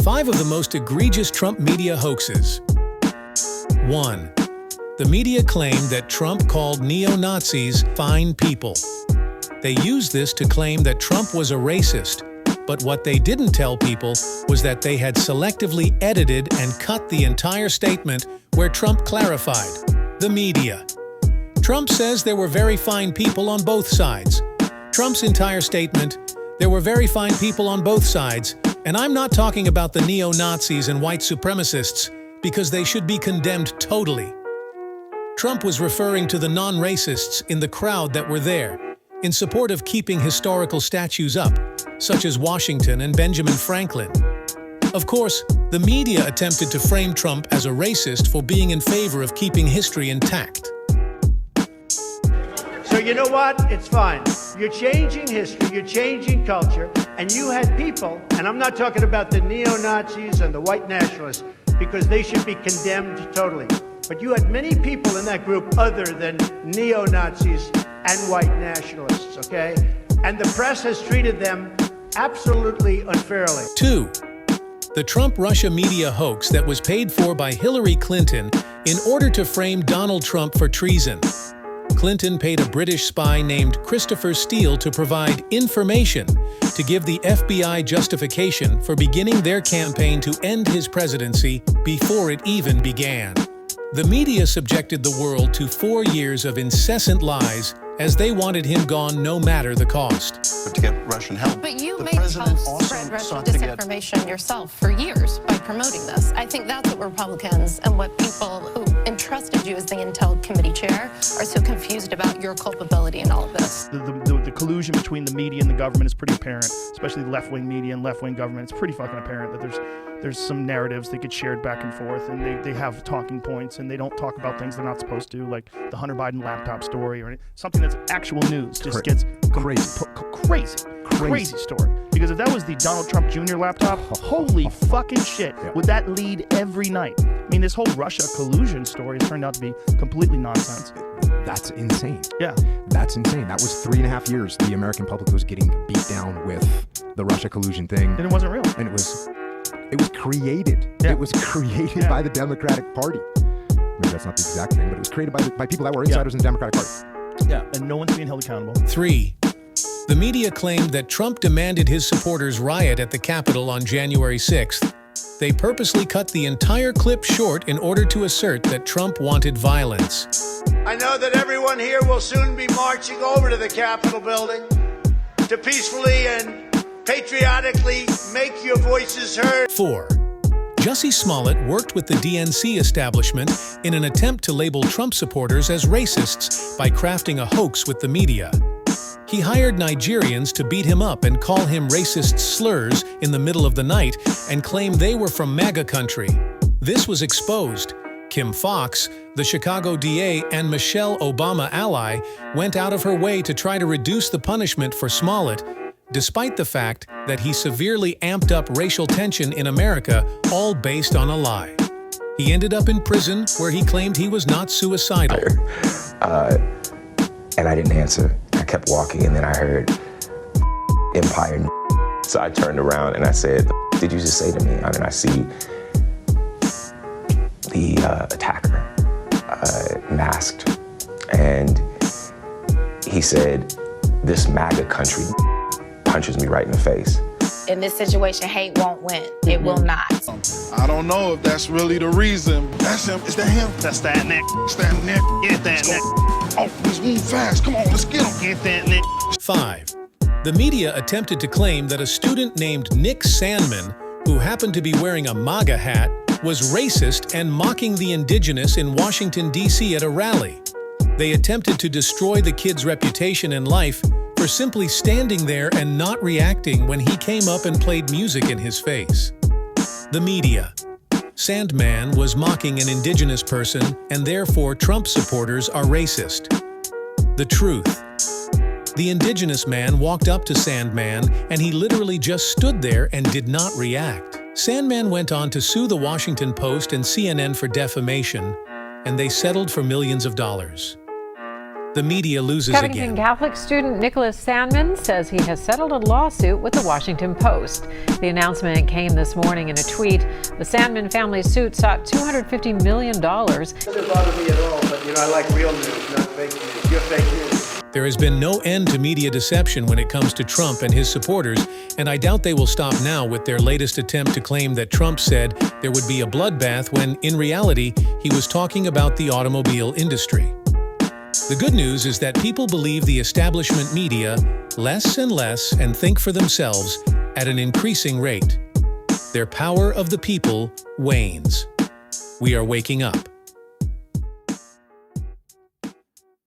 5 of the most egregious Trump media hoaxes. 1. The media claimed that Trump called neo-Nazis fine people. They used this to claim that Trump was a racist, but what they didn't tell people was that they had selectively edited and cut the entire statement where Trump clarified. The media. Trump says there were very fine people on both sides. Trump's entire statement, there were very fine people on both sides, and I'm not talking about the neo-Nazis and white supremacists, because they should be condemned totally. Trump was referring to the non-racists in the crowd that were there, in support of keeping historical statues up, such as Washington and Benjamin Franklin. Of course, the media attempted to frame Trump as a racist for being in favor of keeping history intact. So you know what? It's fine. You're changing history, you're changing culture, and you had people, and I'm not talking about the neo-Nazis and the white nationalists, because they should be condemned totally. But you had many people in that group other than neo-Nazis and white nationalists, okay? And the press has treated them absolutely unfairly. 2. The Trump-Russia media hoax that was paid for by Hillary Clinton in order to frame Donald Trump for treason. Clinton paid a British spy named Christopher Steele to provide information to give the FBI justification for beginning their campaign to end his presidency before it even began. The media subjected the world to 4 years of incessant lies as they wanted him gone no matter the cost. But to get Russian help, but you the made president help also spread Russian sought to get disinformation yourself for years by promoting this. I think that's what Republicans and what people who entrusted you as the Intel Committee chair are so confused about your culpability in all of this. The collusion between the media and the government is pretty apparent, especially left-wing media and left-wing government. It's pretty fucking apparent that there's some narratives that get shared back and forth, and they have talking points, and they don't talk about things they're not supposed to, like the Hunter Biden laptop story or something that's actual news. Just gets crazy story. Because if that was the Donald Trump Jr. laptop, holy fucking shit, would that lead every night? I mean, this whole Russia collusion story has turned out to be completely nonsense. That's insane. Yeah. That's insane. That was 3.5 years the American public was getting beat down with the Russia collusion thing. And it wasn't real. And it was created. Yeah. It was created by the Democratic Party. Maybe that's not the exact thing, but it was created by people that were insiders in the Democratic Party. Yeah, and no one's being held accountable. 3. The media claimed that Trump demanded his supporters riot at the Capitol on January 6th. They purposely cut the entire clip short in order to assert that Trump wanted violence. I know that everyone here will soon be marching over to the Capitol building to peacefully and patriotically make your voices heard. 4. Jussie Smollett worked with the DNC establishment in an attempt to label Trump supporters as racists by crafting a hoax with the media. He hired Nigerians to beat him up and call him racist slurs in the middle of the night and claim they were from MAGA country. This was exposed. Kim Foxx, the Chicago DA and Michelle Obama ally, went out of her way to try to reduce the punishment for Smollett, despite the fact that he severely amped up racial tension in America, all based on a lie. He ended up in prison where he claimed he was not suicidal. And I didn't answer. I kept walking, and then I heard Empire. So I turned around and I said, "Did you just say to me?" And I see the attacker masked, and he said, "This MAGA country punches me right in the face." In this situation, hate won't win. It will not. I don't know if that's really the reason. That's him. Is that him? That's that Nick. It's that Nick. Get that Nick. Oh, let's move fast. Come on, let's get him. Get that Nick. 5. The media attempted to claim that a student named Nick Sandman, who happened to be wearing a MAGA hat, was racist and mocking the indigenous in Washington, D.C. at a rally. They attempted to destroy the kid's reputation and life for simply standing there and not reacting when he came up and played music in his face. The media. Sandman was mocking an indigenous person, and therefore Trump supporters are racist. The truth. The indigenous man walked up to Sandman, and he literally just stood there and did not react. Sandman went on to sue the Washington Post and CNN for defamation, and they settled for millions of dollars. the media loses Covington again. Catholic student Nicholas Sandman says he has settled a lawsuit with the Washington Post. The announcement came this morning in a tweet. The Sandman family suit sought $250 million. It doesn't bother me at all, but I like real news, not fake news. You're fake news. There has been no end to media deception when it comes to Trump and his supporters, and I doubt they will stop now with their latest attempt to claim that Trump said there would be a bloodbath when, in reality, he was talking about the automobile industry. The good news is that people believe the establishment media less and less and think for themselves at an increasing rate. Their power of the people wanes. We are waking up.